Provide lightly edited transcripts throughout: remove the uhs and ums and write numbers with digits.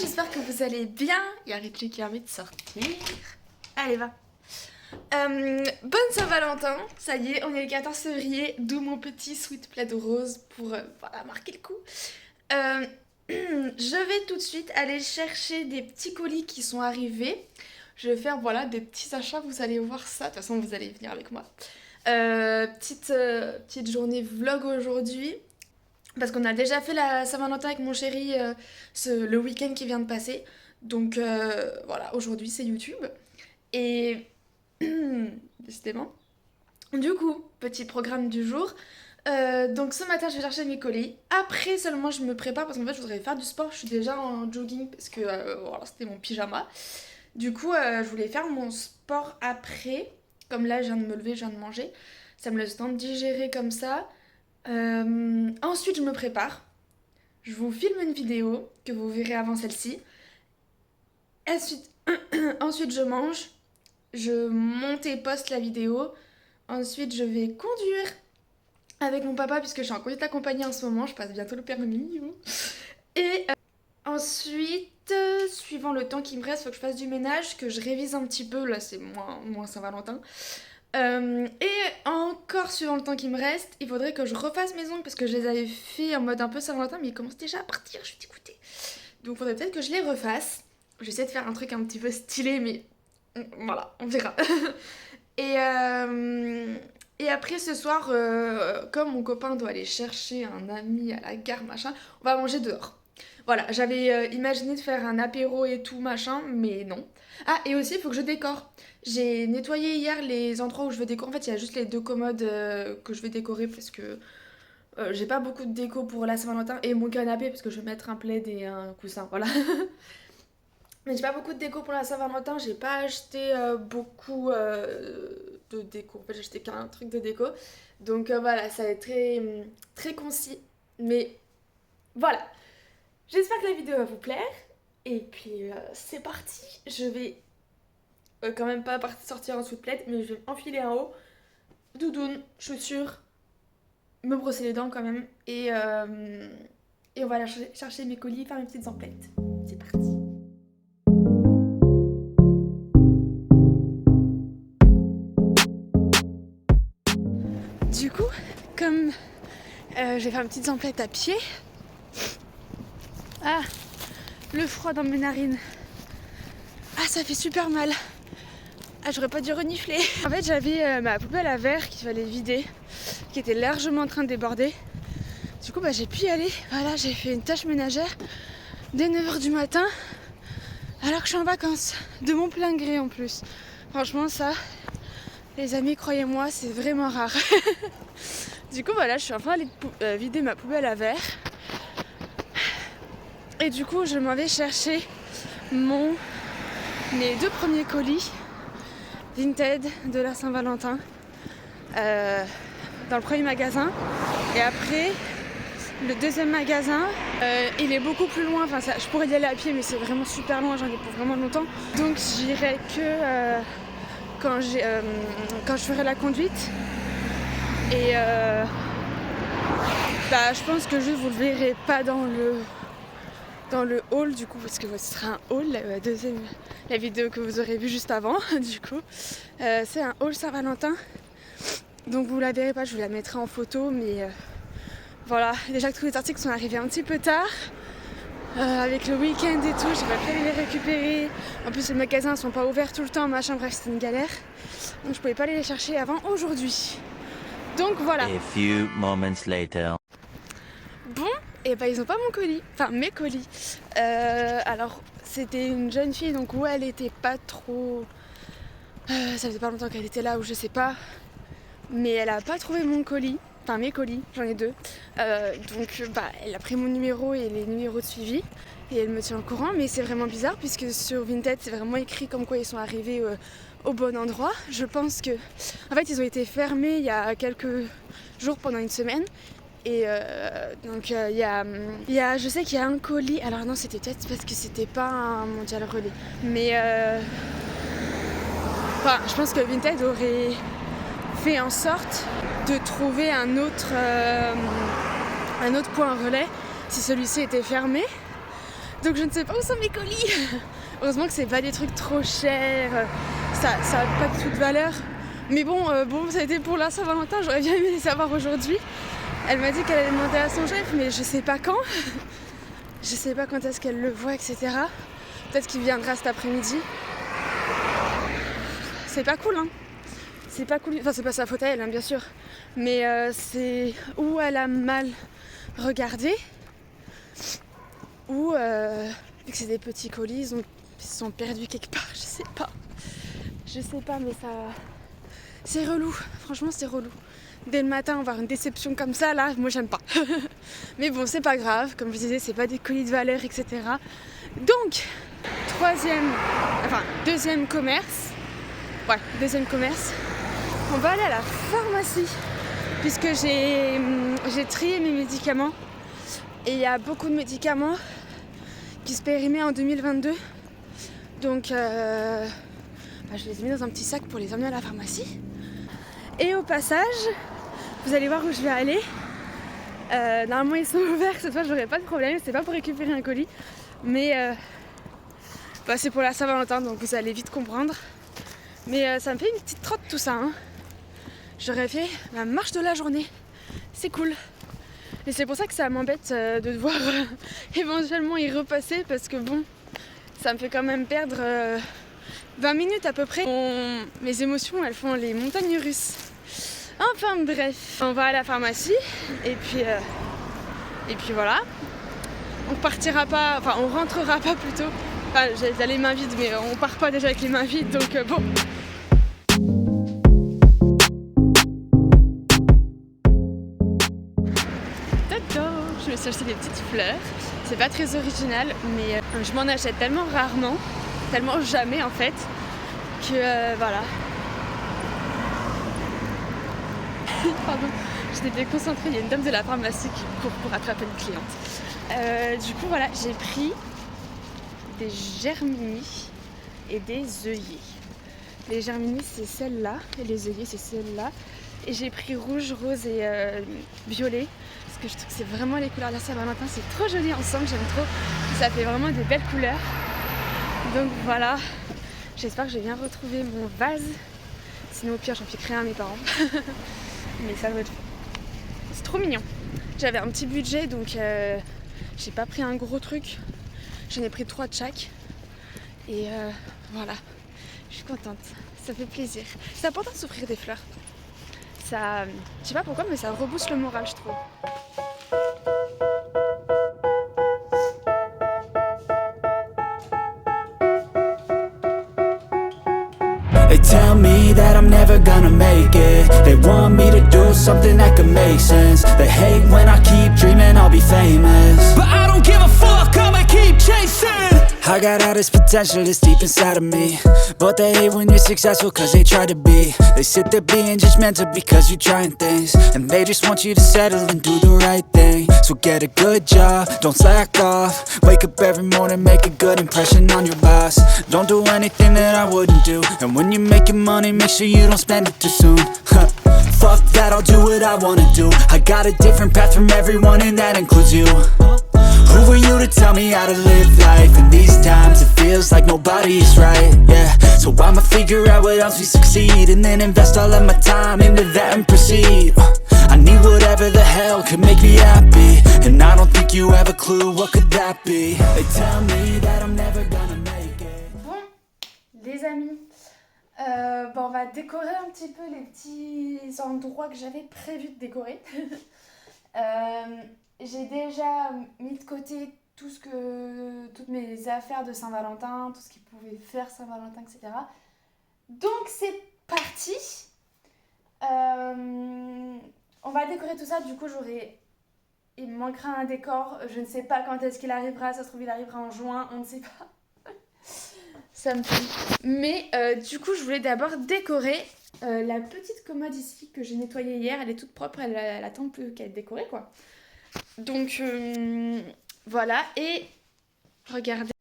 j'espère que vous allez bien. Il y a Richie qui a envie de sortir. Allez, va. Bonne Saint-Valentin, ça y est, on est le 14 février, d'où mon petit sweat plaid rose pour voilà, marquer le coup. Je vais tout de suite aller chercher des petits colis qui sont arrivés. Je vais faire voilà, des petits achats, vous allez voir ça, de toute façon vous allez venir avec moi. Petite journée vlog aujourd'hui. Parce qu'on a déjà fait la Saint-Valentin avec mon chéri le week-end qui vient de passer. Donc voilà, aujourd'hui c'est YouTube. Et décidément. Du coup, petit programme du jour. Donc ce matin je vais chercher mes colis. Après seulement je me prépare parce qu'en fait je voudrais faire du sport. Je suis déjà en jogging parce que voilà, c'était mon pyjama. Du coup je voulais faire mon sport après. Comme là je viens de me lever, je viens de manger. Ça me laisse le temps de digérer comme ça. Ensuite je me prépare, je vous filme une vidéo que vous verrez avant celle-ci. Ensuite je mange, je monte et poste la vidéo. Ensuite je vais conduire avec mon papa puisque je suis en conduite accompagnée en ce moment, je passe bientôt le permis. Et ensuite, suivant le temps qui me reste, il faut que je fasse du ménage, que je révise un petit peu, là c'est moins Saint-Valentin. Et encore suivant le temps qui me reste, il faudrait que je refasse mes ongles parce que je les avais fait en mode un peu Saint-Valentin mais ils commencent déjà à partir, je suis dégoûtée. Donc il faudrait peut-être que je les refasse. J'essaie de faire un truc un petit peu stylé mais voilà, on verra. Et après ce soir, comme mon copain doit aller chercher un ami à la gare machin, on va manger dehors. Voilà, j'avais imaginé de faire un apéro et tout machin, mais non. Ah, et aussi il faut que je décore. J'ai nettoyé hier les endroits où je veux décorer. En fait, il y a juste les deux commodes que je vais décorer parce que j'ai pas beaucoup de déco pour la Saint-Valentin. Et mon canapé parce que je vais mettre un plaid et un coussin, voilà. Mais j'ai pas beaucoup de déco pour la Saint-Valentin. J'ai pas acheté beaucoup de déco. En fait, j'ai acheté qu'un truc de déco. Donc voilà, ça va être très, très concis. Mais voilà. J'espère que la vidéo va vous plaire. Et puis c'est parti. Je vais quand même pas sortir en sous de plaid, mais je vais enfiler un haut, doudoune, chaussures, me brosser les dents quand même. Et on va aller chercher mes colis, faire mes petites emplettes. C'est parti. Du coup, comme je vais faire mes petites emplettes à pied. Ah, le froid dans mes narines. Ah, ça fait super mal. Ah, j'aurais pas dû renifler. En fait, j'avais ma poubelle à verre qu'il fallait vider, qui était largement en train de déborder. Du coup, j'ai pu y aller. Voilà, j'ai fait une tâche ménagère dès 9h du matin, alors que je suis en vacances, de mon plein gré en plus. Franchement, ça, les amis, croyez-moi, c'est vraiment rare. Du coup, voilà, je suis enfin allée vider ma poubelle à verre. Et du coup, je m'en vais chercher mes deux premiers colis Vinted de la Saint-Valentin dans le premier magasin. Et après, le deuxième magasin, il est beaucoup plus loin. Enfin, je pourrais y aller à pied, mais c'est vraiment super loin, j'en ai pour vraiment longtemps. Donc j'irai que quand je ferai la conduite. Et je pense que juste vous le verrez pas dans le haul du coup, parce que ce sera un haul, la vidéo que vous aurez vue juste avant du coup. C'est un haul Saint-Valentin, donc vous la verrez pas, je vous la mettrai en photo, mais voilà, déjà que tous les articles sont arrivés un petit peu tard, avec le week-end et tout, j'ai pas pu aller les récupérer. En plus les magasins sont pas ouverts tout le temps, machin, bref, c'était une galère, donc je pouvais pas aller les chercher avant aujourd'hui. Donc voilà. A few moments later. Bon, et ils ont pas mon colis, enfin mes colis. Alors c'était une jeune fille, donc ouais, elle était pas trop. Ça faisait pas longtemps qu'elle était là, ou je sais pas. Mais elle a pas trouvé mon colis, enfin mes colis, j'en ai deux. Donc elle a pris mon numéro et les numéros de suivi et elle me tient au courant. Mais c'est vraiment bizarre puisque sur Vinted c'est vraiment écrit comme quoi ils sont arrivés au bon endroit. Je pense que, en fait, ils ont été fermés il y a quelques jours pendant une semaine. Et donc je sais qu'il y a un colis. Alors non, c'était peut-être parce que c'était pas un Mondial Relais. Mais je pense que Vinted aurait fait en sorte de trouver un autre point relais si celui-ci était fermé. Donc je ne sais pas où sont mes colis. Heureusement que c'est pas des trucs trop chers, ça a pas de toute valeur. Mais bon, ça a été pour la Saint-Valentin, j'aurais bien aimé les savoir aujourd'hui. Elle m'a dit qu'elle allait demander à son chef, mais je sais pas quand. Je sais pas quand est-ce qu'elle le voit, etc. Peut-être qu'il viendra cet après-midi. C'est pas cool, hein. C'est pas cool. Enfin, c'est pas sa faute à elle, hein, bien sûr. Mais c'est où elle a mal regardé, ou vu que c'est des petits colis, ils se sont perdus quelque part. Je sais pas, mais ça... C'est relou. Franchement, c'est relou. Dès le matin, avoir une déception comme ça, là, moi, j'aime pas. Mais bon, c'est pas grave. Comme je disais, c'est pas des colis de valeur, etc. Donc, deuxième commerce. Ouais, deuxième commerce. On va aller à la pharmacie, puisque j'ai trié mes médicaments. Et il y a beaucoup de médicaments qui se périmaient en 2022. Donc, je les ai mis dans un petit sac pour les emmener à la pharmacie. Et au passage, vous allez voir où je vais aller. Normalement, ils sont ouverts, cette fois, j'aurai pas de problème. C'est pas pour récupérer un colis, mais c'est pour la Saint-Valentin, donc vous allez vite comprendre. Mais ça me fait une petite trotte tout ça, hein. J'aurais fait la marche de la journée. C'est cool. Et c'est pour ça que ça m'embête de devoir éventuellement y repasser, parce que bon, ça me fait quand même perdre 20 minutes à peu près. Mes émotions, elles font les montagnes russes. Enfin bref, on va à la pharmacie et puis voilà. On rentrera pas plutôt. Enfin, j'ai les mains vides, mais on part pas déjà avec les mains vides, donc bon. Je me suis acheté des petites fleurs. C'est pas très original, mais je m'en achète tellement rarement, tellement jamais en fait, que voilà. Pardon, j'étais déconcentrée, il y a une dame de la pharmacie qui court pour attraper une cliente. Du coup voilà, j'ai pris des germinis et des œillets. Les germinis c'est celle-là et les œillets c'est celle-là. Et j'ai pris rouge, rose et violet, parce que je trouve que c'est vraiment les couleurs de la Saint-Valentin, c'est trop joli ensemble, j'aime trop. Ça fait vraiment des belles couleurs. Donc voilà, j'espère que je vais bien retrouver mon vase. Sinon au pire j'en piquerai un à mes parents. Mais ça doit être... C'est trop mignon. J'avais un petit budget, donc j'ai pas pris un gros truc. J'en ai pris 3 de chaque. Et voilà, je suis contente, ça fait plaisir. C'est important de s'offrir des fleurs. Ça, je sais pas pourquoi, mais ça rebooste le moral, je trouve. They tell me that I'm never gonna make it. They want me to do something that could make sense. They hate when I keep dreaming I'll be famous, but I don't give a fuck, I'ma keep chasing. I got all this potential that's deep inside of me, but they hate when you're successful cause they try to be. They sit there being judgmental because you're trying things, and they just want you to settle and do the right thing. So get a good job, don't slack off. Wake up every morning, make a good impression on your boss. Don't do anything that I wouldn't do, and when you're making money, make sure you don't spend it too soon. Fuck that, I'll do what I wanna do. I got a different path from everyone and that includes you. Who are you to tell me how to live life? In these times it feels like nobody's right, yeah. So I'ma figure out what else we succeed, and then invest all of my time into that and proceed. I need whatever the hell could make me happy, and I don't think you have a clue what could that be. They tell me that I'm never gonna make it. Bon, les amis, on va décorer un petit peu les petits endroits que j'avais prévu de décorer. J'ai déjà mis de côté toutes mes affaires de Saint-Valentin, tout ce qui pouvait faire Saint-Valentin, etc. Donc c'est parti. On va décorer tout ça, du coup il me manquera un décor, je ne sais pas quand est-ce qu'il arrivera, ça se trouve il arrivera en juin, on ne sait pas. Ça me fait. Mais du coup je voulais d'abord décorer la petite commode ici que j'ai nettoyée hier, elle est toute propre, elle attend plus qu'à être décorée quoi. Donc voilà, et regardez,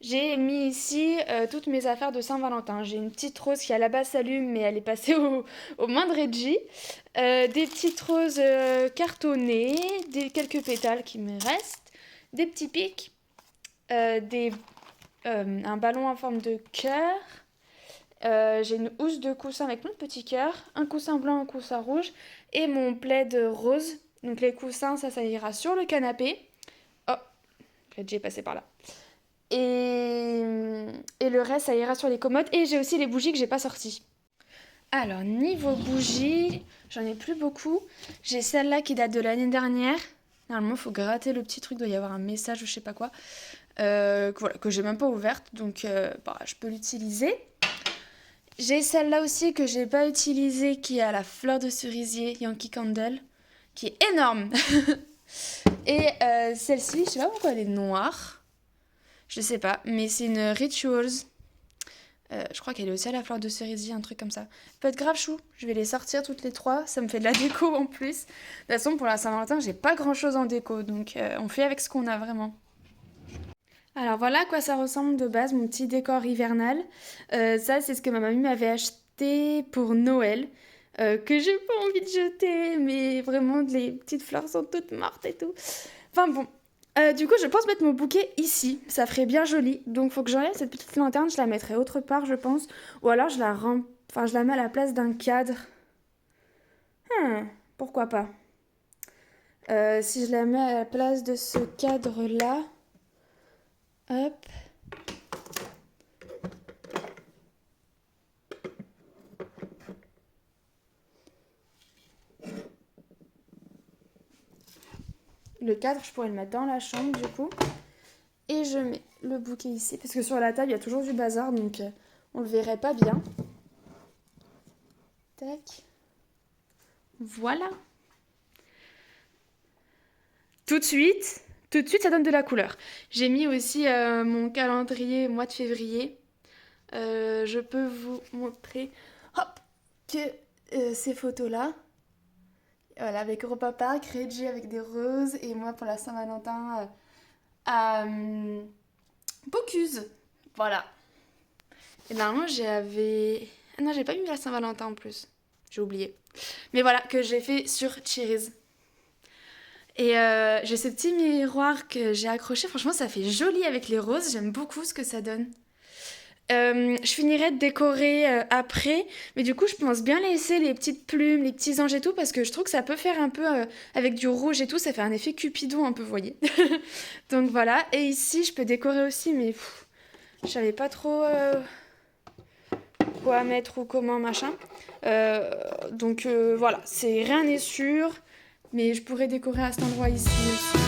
j'ai mis ici toutes mes affaires de Saint-Valentin. J'ai une petite rose qui à la base s'allume mais elle est passée au moindre Reggie. Des petites roses cartonnées, quelques pétales qui me restent, des petits pics un ballon en forme de cœur. J'ai une housse de coussin avec plein de petits cœurs, un coussin blanc, un coussin rouge et mon plaid rose. Donc les coussins, ça ira sur le canapé. Oh, j'ai passé par là. Et le reste, ça ira sur les commodes. Et j'ai aussi les bougies que j'ai pas sorties. Alors, niveau bougies, j'en ai plus beaucoup. J'ai celle-là qui date de l'année dernière. Normalement, il faut gratter le petit truc, il doit y avoir un message ou je sais pas quoi. Que j'ai même pas ouverte, donc je peux l'utiliser. J'ai celle-là aussi que j'ai pas utilisée, qui est à la fleur de cerisier Yankee Candle, qui est énorme. Et celle-ci, je sais pas pourquoi elle est noire. Je sais pas, mais c'est une Rituals. Je crois qu'elle est aussi à la fleur de cerisier, un truc comme ça. Peut être grave chou. Je vais les sortir toutes les trois. Ça me fait de la déco en plus. De toute façon, pour la Saint-Valentin, j'ai pas grand chose en déco. Donc, on fait avec ce qu'on a vraiment. Alors voilà à quoi ça ressemble de base, mon petit décor hivernal. Ça, c'est ce que ma mamie m'avait acheté pour Noël. Que j'ai pas envie de jeter, mais vraiment, les petites fleurs sont toutes mortes et tout. Enfin bon. Du coup, je pense mettre mon bouquet ici. Ça ferait bien joli. Donc, faut que j'enlève cette petite lanterne. Je la mettrai autre part, je pense. Ou alors, je la mets à la place d'un cadre. Pourquoi pas. Si je la mets à la place de ce cadre-là. Hop. Le cadre, je pourrais le mettre dans la chambre du coup. Et je mets le bouquet ici. Parce que sur la table, il y a toujours du bazar. Donc on le verrait pas bien. Tac. Voilà. Tout de suite, ça donne de la couleur. J'ai mis aussi mon calendrier mois de février. Je peux vous montrer que ces photos-là. Voilà, avec Europa Park, Reggie avec des roses et moi pour la Saint-Valentin à Bocuse. Voilà. Et normalement j'avais... Ah non, j'ai pas mis la Saint-Valentin en plus. J'ai oublié. Mais voilà, que j'ai fait sur Cheers. Et j'ai ce petit miroir que j'ai accroché. Franchement, ça fait joli avec les roses. J'aime beaucoup ce que ça donne. Je finirai de décorer après, mais du coup je pense bien laisser les petites plumes, les petits anges et tout, parce que je trouve que ça peut faire un peu avec du rouge et tout, ça fait un effet Cupidon un peu, vous voyez. Donc voilà, et ici je peux décorer aussi, mais je savais pas trop quoi mettre ou comment machin. Donc voilà, rien n'est sûr, mais je pourrais décorer à cet endroit ici aussi.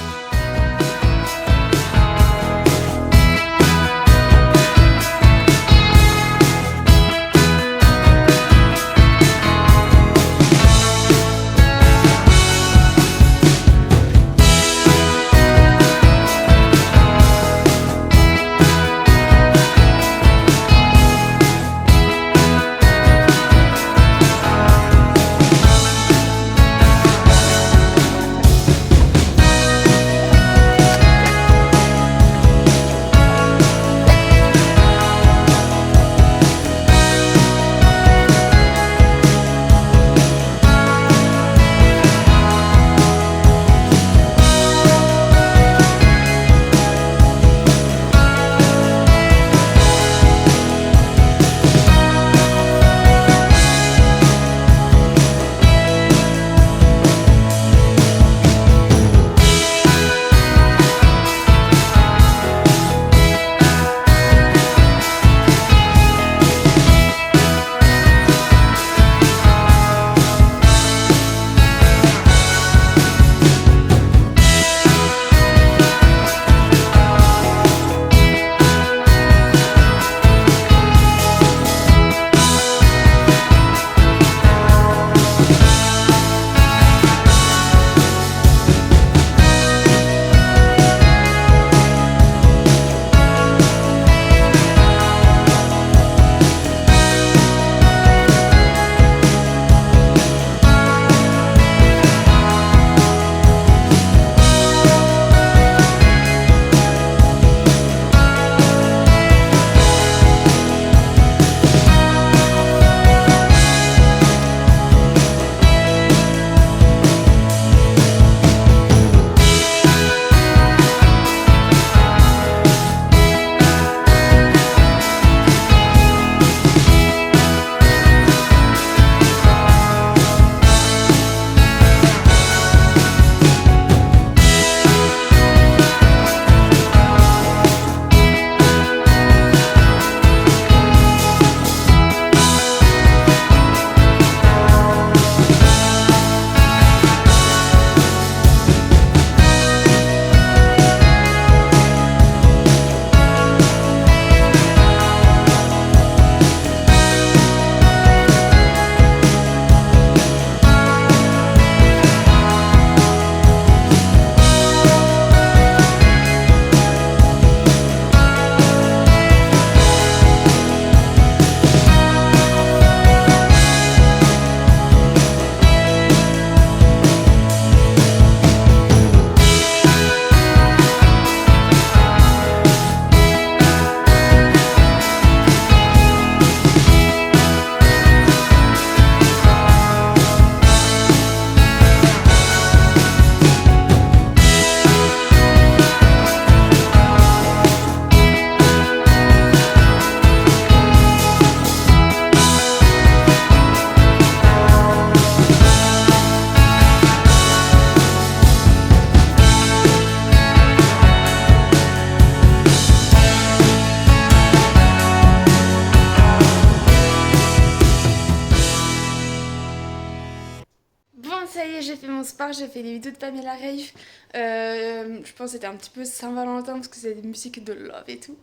fait mon sport, j'ai fait les vidéos de Pamela Reif. Je pense que c'était un petit peu Saint-Valentin parce que c'est des musiques de love et tout.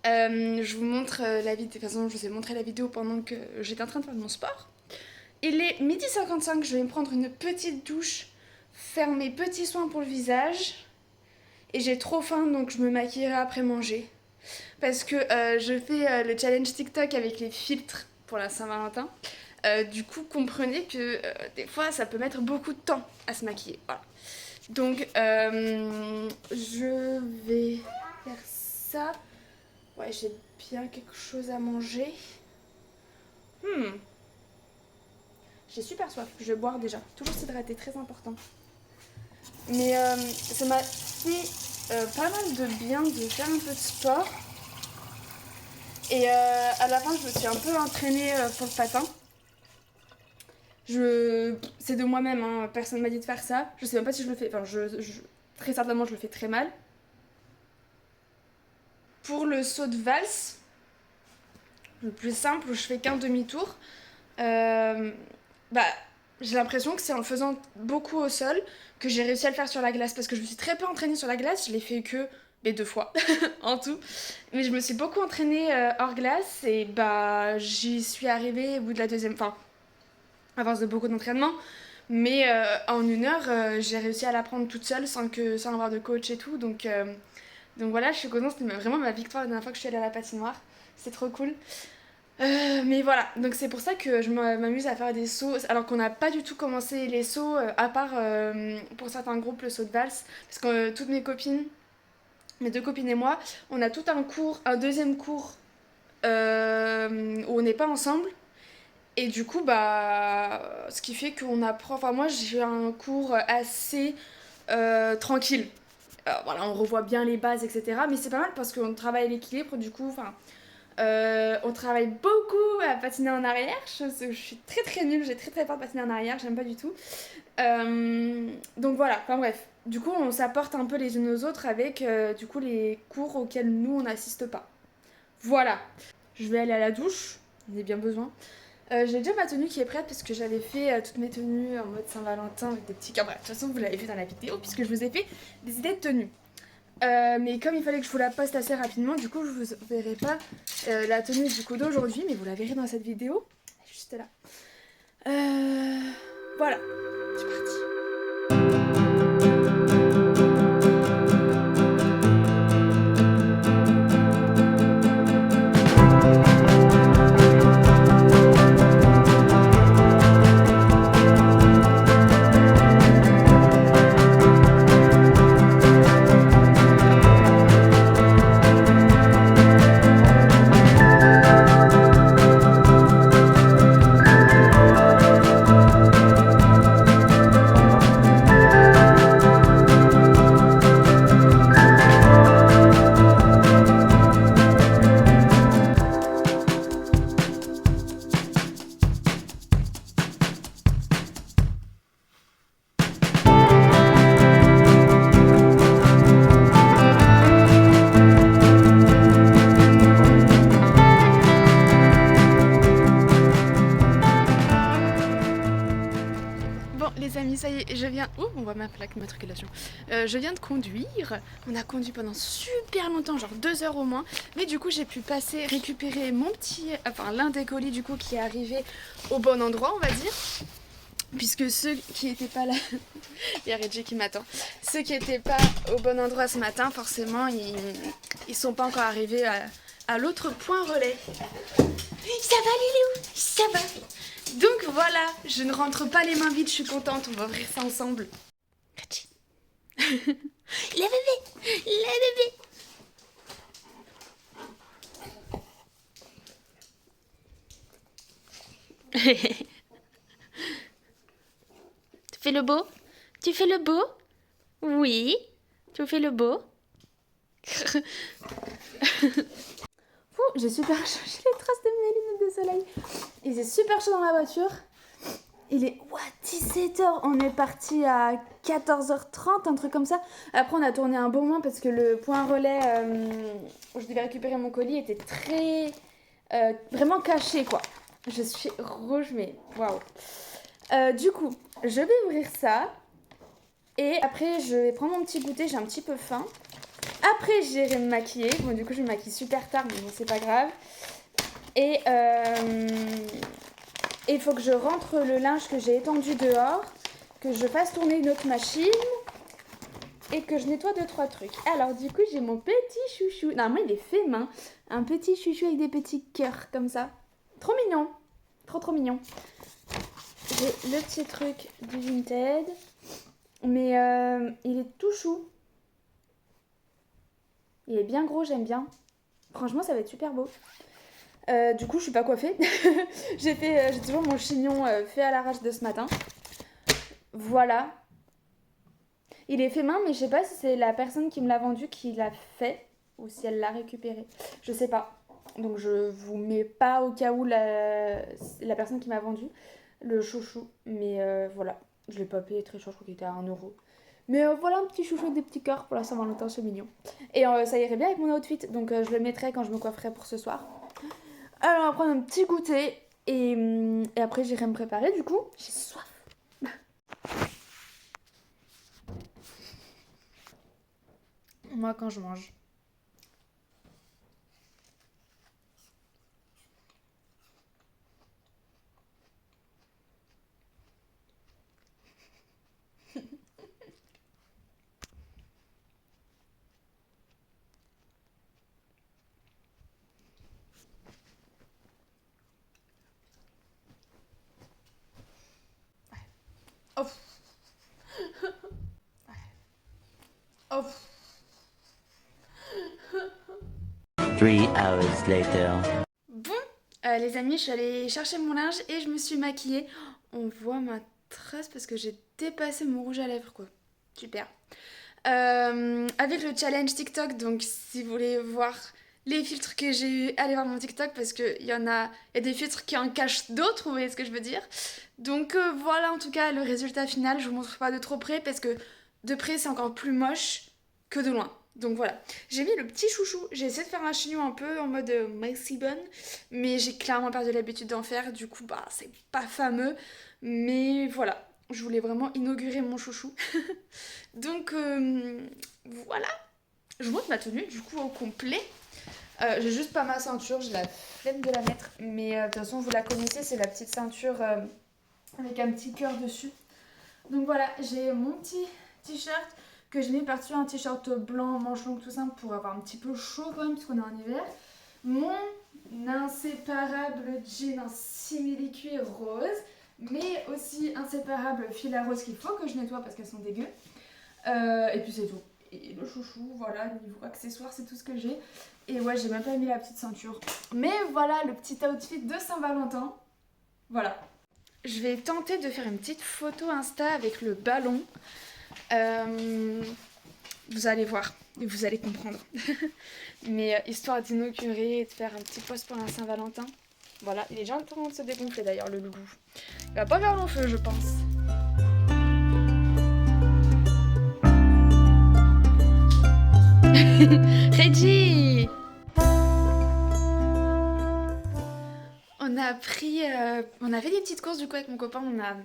Je vous montre la vidéo. De toute façon, je vous ai montré la vidéo pendant que j'étais en train de faire mon sport. Il est 12h55, je vais me prendre une petite douche, faire mes petits soins pour le visage. Et j'ai trop faim, donc je me maquillerai après manger. Parce que je fais le challenge TikTok avec les filtres pour la Saint-Valentin. Du coup, comprenez que des fois, ça peut mettre beaucoup de temps à se maquiller. Voilà. Donc, je vais faire ça. Ouais, j'ai bien quelque chose à manger. J'ai super soif. Je vais boire déjà. Toujours s'hydrater, très important. Mais ça m'a fait pas mal de bien de faire un peu de sport. Et à la fin, je me suis un peu entraînée pour le patin. C'est de moi-même, hein. Personne m'a dit de faire ça. Je sais même pas si je le fais. Enfin, très certainement, je le fais très mal. Pour le saut de valse, le plus simple, où je fais qu'un demi-tour, j'ai l'impression que c'est en le faisant beaucoup au sol que j'ai réussi à le faire sur la glace. Parce que je me suis très peu entraînée sur la glace. Je l'ai fait que 2 fois en tout. Mais je me suis beaucoup entraînée hors glace. Et j'y suis arrivée au bout de la deuxième... Enfin, à force de beaucoup d'entraînement. Mais en 1 heure, j'ai réussi à l'apprendre toute seule sans avoir de coach et tout. Donc voilà, je suis contente. C'était vraiment ma victoire la dernière fois que je suis allée à la patinoire. C'est trop cool. Mais voilà, donc c'est pour ça que je m'amuse à faire des sauts, alors qu'on n'a pas du tout commencé les sauts, à part pour certains groupes le saut de valse, parce que toutes mes copines, mes 2 copines et moi, on a tout un deuxième cours où on n'est pas ensemble, et du coup, ce qui fait qu'on apprend, enfin moi j'ai un cours assez tranquille, voilà, on revoit bien les bases, etc., mais c'est pas mal parce qu'on travaille l'équilibre, du coup, enfin... on travaille beaucoup à patiner en arrière. Je suis très très nulle, j'ai très peur de patiner en arrière, j'aime pas du tout. Donc voilà, enfin bref. Du coup, on s'apporte un peu les unes aux autres avec du coup les cours auxquels nous on n'assiste pas. Voilà. Je vais aller à la douche, j'en ai bien besoin. J'ai déjà ma tenue qui est prête parce que j'avais fait toutes mes tenues en mode Saint-Valentin avec des petits cœurs. Bref, de toute façon, vous l'avez vu dans la vidéo puisque je vous ai fait des idées de tenues. Mais comme il fallait que je vous la poste assez rapidement, du coup je vous verrai pas la tenue du coup d'aujourd'hui, mais vous la verrez dans cette vidéo, juste là. Voilà, c'est parti. Ça y est, je viens... Oh, on voit ma plaque d'immatriculation. Je viens de conduire. On a conduit pendant super longtemps, genre 2 heures au moins. Mais du coup, j'ai pu récupérer mon petit... Enfin, l'un des colis du coup qui est arrivé au bon endroit, on va dire. Puisque ceux qui n'étaient pas là... Il y a Reggie qui m'attend. Ceux qui n'étaient pas au bon endroit ce matin, forcément, ils sont pas encore arrivés à l'autre point relais. Ça va, Lilou? Ça va? Donc voilà, je ne rentre pas les mains vides, je suis contente, on va ouvrir ça ensemble. Reggie. Le bébé. Tu fais le beau? Tu fais le beau? Oui. Tu fais le beau? J'ai super chaud, j'ai les traces de mes lunettes de soleil. Il est super chaud dans la voiture. Il est 17h, on est parti à 14h30, un truc comme ça. Après on a tourné un bon moment parce que le point relais où je devais récupérer mon colis était très... vraiment caché quoi. Je suis rouge mais waouh. Du coup, je vais ouvrir ça. Et après, je vais prendre mon petit goûter, j'ai un petit peu faim. Après, j'irai me maquiller. Bon, du coup, je me maquille super tard, mais bon, c'est pas grave. Et il faut que je rentre le linge que j'ai étendu dehors, que je fasse tourner une autre machine et que je nettoie 2-3 trucs. Alors, du coup, j'ai mon petit chouchou. Normalement, il est fait main. Un petit chouchou avec des petits cœurs comme ça. Trop mignon. Trop mignon. J'ai le petit truc du Vinted. Mais il est tout chou. Il est bien gros, j'aime bien. Franchement, ça va être super beau. Du coup, je suis pas coiffée. j'ai toujours mon chignon fait à l'arrache de ce matin. Voilà. Il est fait main, mais je sais pas si c'est la personne qui me l'a vendu qui l'a fait ou si elle l'a récupéré. Je sais pas. Donc je vous mets pas au cas où la personne qui m'a vendu le chouchou. Mais voilà. Je l'ai pas payé très cher, je crois qu'il était à 1€. Mais voilà un petit chouchou avec des petits cœurs pour la Saint-Valentin, c'est mignon. Et ça irait bien avec mon outfit, donc je le mettrai quand je me coifferai pour ce soir. Alors on va prendre un petit goûter et après j'irai me préparer du coup. J'ai soif. Moi quand je mange. Oh. Oh. 3 hours later. Bon, les amis, je suis allée chercher mon linge et je me suis maquillée. On voit ma trace parce que j'ai dépassé mon rouge à lèvres, quoi. Super. Avec le challenge TikTok, donc si vous voulez voir les filtres que j'ai eu, allez voir mon TikTok parce qu'il y a des filtres qui en cachent d'autres, vous voyez ce que je veux dire. Donc voilà en tout cas le résultat final, je vous montre pas de trop près parce que de près c'est encore plus moche que de loin. Donc voilà, j'ai mis le petit chouchou, j'ai essayé de faire un chignon un peu en mode maxi bun, mais j'ai clairement perdu l'habitude d'en faire, du coup bah c'est pas fameux, mais voilà, je voulais vraiment inaugurer mon chouchou. Donc voilà, je vous montre ma tenue du coup au complet. J'ai juste pas ma ceinture, j'ai la flemme de la mettre, mais de toute façon vous la connaissez, c'est la petite ceinture avec un petit cœur dessus. Donc voilà, j'ai mon petit t-shirt que j'ai mis par-dessus un t-shirt blanc, manche longue tout simple pour avoir un petit peu chaud quand même puisqu'on est en hiver. Mon inséparable jean en simili-cuir rose, mais aussi inséparable fil à rose qu'il faut que je nettoie parce qu'elles sont dégueu. Et puis c'est tout. Et le chouchou, voilà, niveau accessoires, c'est tout ce que j'ai. Et ouais, j'ai même pas mis la petite ceinture. Mais voilà le petit outfit de Saint-Valentin. Voilà. Je vais tenter de faire une petite photo Insta avec le ballon. Vous allez voir et vous allez comprendre. Mais histoire d'inaugurer et de faire un petit post pour la Saint-Valentin. Voilà, il est déjà en train de se dégonfler d'ailleurs le loulou. Il va pas faire long feu je pense. Reggie! On a fait des petites courses du coup avec mon copain, on a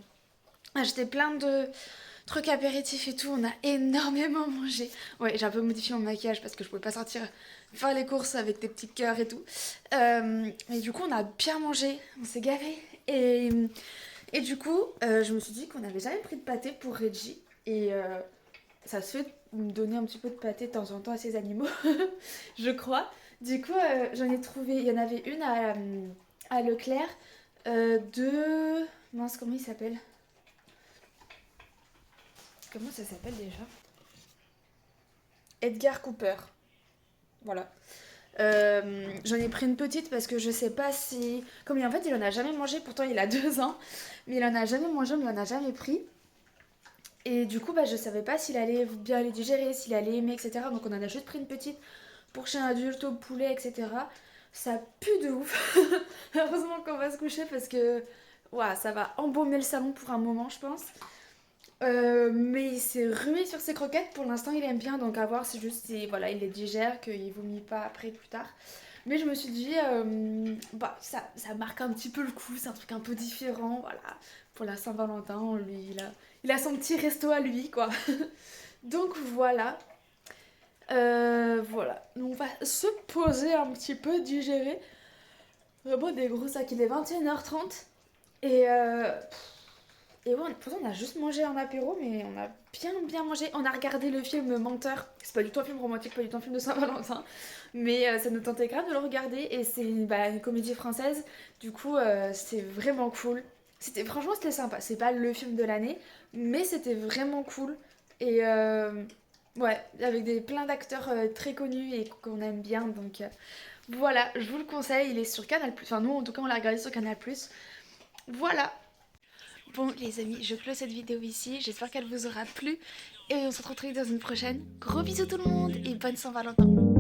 acheté plein de trucs apéritifs et tout, on a énormément mangé. Ouais, j'ai un peu modifié mon maquillage parce que je pouvais pas sortir faire les courses avec des petits cœurs et tout. Et du coup on a bien mangé, on s'est gavé. Et du coup je me suis dit qu'on n'avait jamais pris de pâté pour Reggie. Et ça se fait de me donner un petit peu de pâté de temps en temps à ces animaux, je crois. Du coup j'en ai trouvé, il y en avait une à Leclerc de... Mince, comment il s'appelle? Comment ça s'appelle déjà? Edgar Cooper. Voilà. J'en ai pris une petite parce que je sais pas si... Comme en fait il en a jamais mangé, pourtant il a 2 ans. Mais il en a jamais mangé, mais il en a jamais pris. Et du coup bah, je savais pas s'il allait bien les digérer, s'il allait aimer, etc. Donc on en a juste pris une petite pour chien adulte, au poulet, etc. Ça pue de ouf. Heureusement qu'on va se coucher parce que ouah, ça va embaumer le salon pour un moment je pense. Mais il s'est rué sur ses croquettes, pour l'instant il aime bien, donc à voir si juste voilà, il les digère, qu'il vomit pas après plus tard. Mais je me suis dit, bah, ça marque un petit peu le coup, c'est un truc un peu différent, voilà. Pour la Saint-Valentin, lui, il a son petit resto à lui, quoi. Donc voilà. Voilà. Donc on va se poser un petit peu, digérer. Vraiment des gros sacs, il est 21h30. Et ouais, pourtant on a juste mangé un apéro, mais on a bien mangé. On a regardé le film Menteur. C'est pas du tout un film romantique, pas du tout un film de Saint-Valentin. Mais ça nous tentait grave de le regarder. Et c'est bah, une comédie française. Du coup, c'est vraiment cool. Franchement, c'était sympa. C'est pas le film de l'année, mais c'était vraiment cool. Et ouais, avec plein d'acteurs très connus et qu'on aime bien. Donc voilà, je vous le conseille. Il est sur Canal+. Enfin, nous, en tout cas, on l'a regardé sur Canal+. Voilà. Bon les amis, je clôt cette vidéo ici, j'espère qu'elle vous aura plu et on se retrouve très vite dans une prochaine. Gros bisous tout le monde et bonne Saint-Valentin.